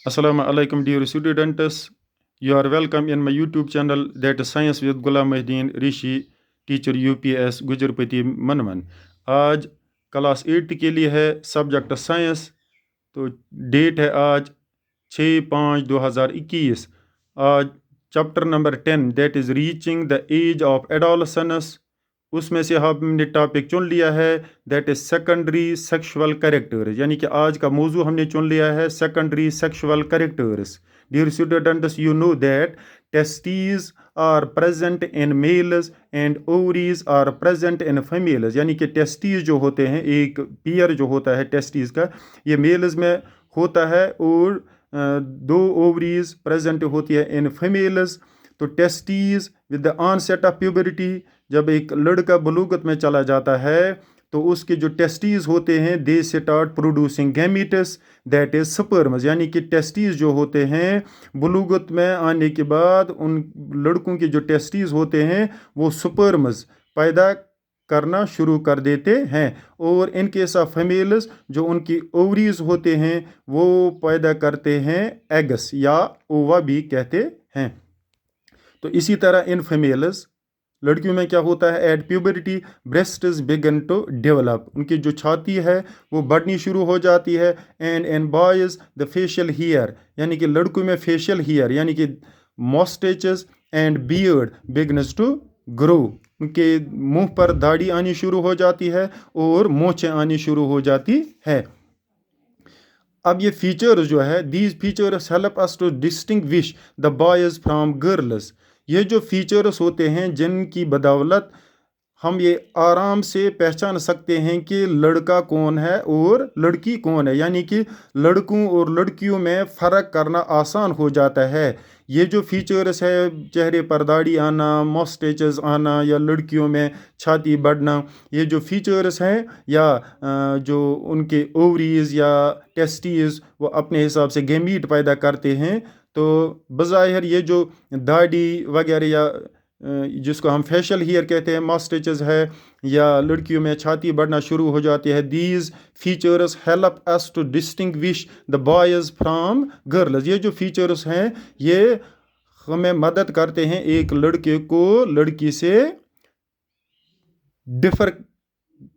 Assalamu alaikum dear students. You are welcome in my YouTube channel that is Science with Ghulam Mahdeen Rishi Teacher UPS गुजरपति मनमन. आज class 8 के लिए है subject science. तो date है आज 6/5/2021. आज chapter number 10 that is reaching the age of adolescence. उसमें से हमने टॉपिक चुन लिया है that is secondary sexual characters, यानी कि आज का मौजू हमने चुन लिया है secondary sexual characters. Dear students, you know that testes are present in males and ovaries are present in females. यानी कि टेस्टीज जो होते हैं, एक पेयर जो होता है टेस्टीज का, ये मेल्स में होता है और दो ओवरीज प्रेजेंट होती है इन फीमेल्स. तो testes with the onset of puberty, जब एक लड़का बलूगत में चला जाता है तो उसके जो टेस्टीज होते हैं they start producing gametes that is sperms. यानी कि टेस्टीज जो होते हैं बलूगत में आने के बाद उन लड़कों के जो टेस्टीज होते हैं वो स्पर्म्स पैदा करना शुरू कर देते हैं. और इन केस ऑफ फीमेल्स जो उनकी ओवरीज होते हैं वो पैदा करते हैं एग्स या ओवा भी कहते हैं. तो इसी तरह इन फीमेल्स लड़कियों में क्या होता है, at puberty breasts begin to develop, उनकी जो छाती है वो बढ़नी शुरू हो जाती है. And in boys the facial hair, यानी कि लड़कों में फेशियल हेयर यानी कि moustaches and beard begins to grow, उनके मुंह पर दाढ़ी आनी शुरू हो जाती है और मोछें आनी शुरू हो जाती है. अब ये फीचर्स जो है, these features help us to distinguish the boys from girls. ये जो फीचर्स होते हैं जिनकी बदौलत हम ये आराम से पहचान सकते हैं कि लड़का कौन है और लड़की कौन है, यानी कि लड़कों और लड़कियों में फ़र्क करना आसान हो जाता है. ये जो फीचर्स है, चेहरे पर दाढ़ी आना, मॉस्टेचेस आना या लड़कियों में छाती बढ़ना, ये जो फीचर्स हैं या जो उनके ओवरीज या टेस्टीज वो अपने हिसाब से गैमीट पैदा करते हैं. तो बज़ाहिर ये जो दाढ़ी वगैरह या जिसको हम फेशियल हेयर कहते हैं, मॉस्टेचेस है या लड़कियों में छाती बढ़ना शुरू हो जाती है, these features help us to distinguish the boys from girls. ये जो फीचर्स हैं ये हमें मदद करते हैं एक लड़के को लड़की से डिफर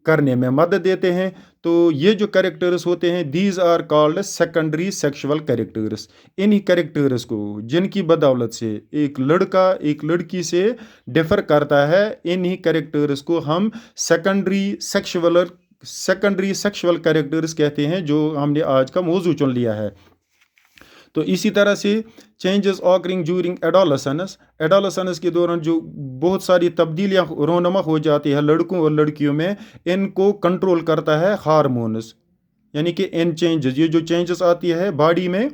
करने में मदद देते हैं. तो ये जो कैरेक्टर्स होते हैं these are called secondary sexual characters. इन्हीं कैरेक्टर्स को जिनकी बदौलत से एक लड़का एक लड़की से डिफर करता है, इन्हीं कैरेक्टर्स को हम सेकेंडरी सेक्सुअल कैरेक्टर्स कहते हैं, जो हमने आज का मौजू चुन लिया है. तो इसी तरह से चेंजेस ऑकरिंग ड्यूरिंग एडोलसेंस के दौरान जो बहुत सारी तब्दीलियाँ रोनमा हो जाती है लड़कों और लड़कियों में, इनको कंट्रोल करता है हार्मोन्स. यानी कि इन चेंजेस, ये जो चेंजेस आती है बॉडी में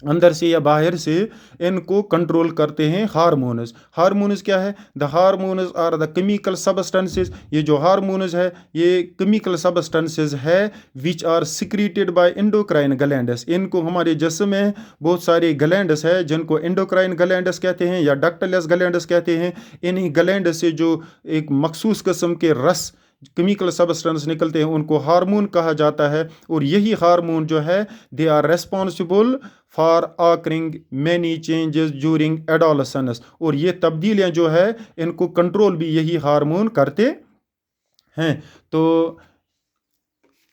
अंदर से या बाहर से, इनको कंट्रोल करते हैं हार्मोन्स. हार्मोन्स क्या है? The hormones are the chemical substances. ये जो हार्मोन्स है ये केमिकल सबस्टेंसेस है which are secreted by endocrine glands. इनको हमारे जिस्म में बहुत सारे ग्लैंड्स है जिनको एंडोक्राइन ग्लैंड्स कहते हैं या डक्टलेस ग्लैंड्स कहते हैं. इन्हीं ग्लैंड से जो एक मखसूस किस्म के रस केमिकल सबस्टेंस निकलते हैं उनको हार्मोन कहा जाता है. और यही हार्मोन जो है they are responsible for occurring many changes during adolescence. और ये तब्दीलियाँ जो है इनको कंट्रोल भी यही हार्मोन करते हैं. तो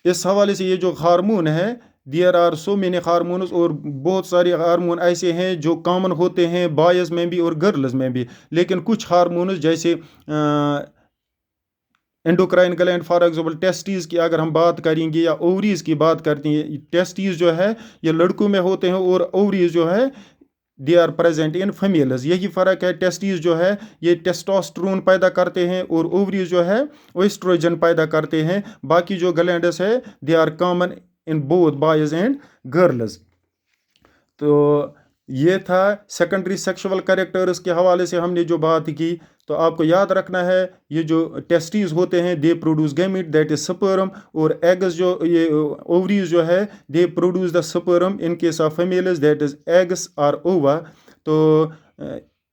इस हवाले से ये जो हार्मोन है, there are so many hormones, और बहुत सारे हार्मोन ऐसे हैं जो कॉमन होते हैं बॉयज़ में भी और गर्ल्स में भी. लेकिन कुछ हार्मोन्स जैसे endocrine gland, for example testes की अगर हम बात करेंगे या ओवरीज़ की बात करते हैं, टेस्टीज़ जो है ये लड़कों में होते हैं और ओवरीज़ जो है they are present in females. यही फ़र्क है, टेस्टीज़ जो है ये टेस्टोस्टेरोन पैदा करते हैं और ओवरीज़ जो है एस्ट्रोजन पैदा करते हैं. बाकी जो ग्लैंड्स है they are common in both boys and girls. तो ये था सेकेंडरी सेक्सुअल कैरेक्टर्स के हवाले से हमने जो बात की. तो आपको याद रखना है ये जो टेस्टीज होते हैं they produce gamete that is sperm, और एग्स जो ये ओवरीज जो है they produce the sperm. In case of females that is eggs और ओवा. तो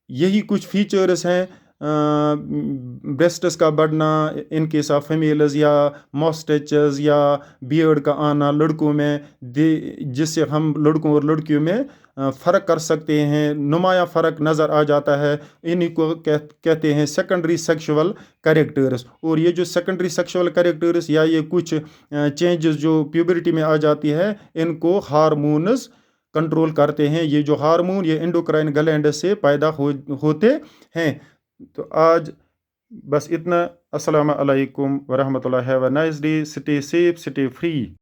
यही कुछ फीचर्स हैं ब्रेस्ट्स का बढ़ना इन केस ऑफ फीमेल्स, या मॉस्टेचेस या बियर्ड का आना लड़कों में, जिससे हम लड़कों और लड़कियों में फ़र्क कर सकते हैं, नुमाया फ़र्क नज़र आ जाता है। इन्हीं को कहते हैं सेकेंडरी सेक्सुअल कैरेक्टर्स। और ये जो सेकेंडरी सेक्सुअल कैरेक्टर्स या ये कुछ चेंजेस जो प्यूबरिटी में आ जाती है, इनको हार्मोन्स कंट्रोल करते हैं। ये जो हार्मोन ये एंडोक्राइन ग्लैंड से पैदा होते हैं। तो आज बस इतना। अस्सलाम वालेकुम वरहमतुल्लाहि व nice day. Stay safe, stay free.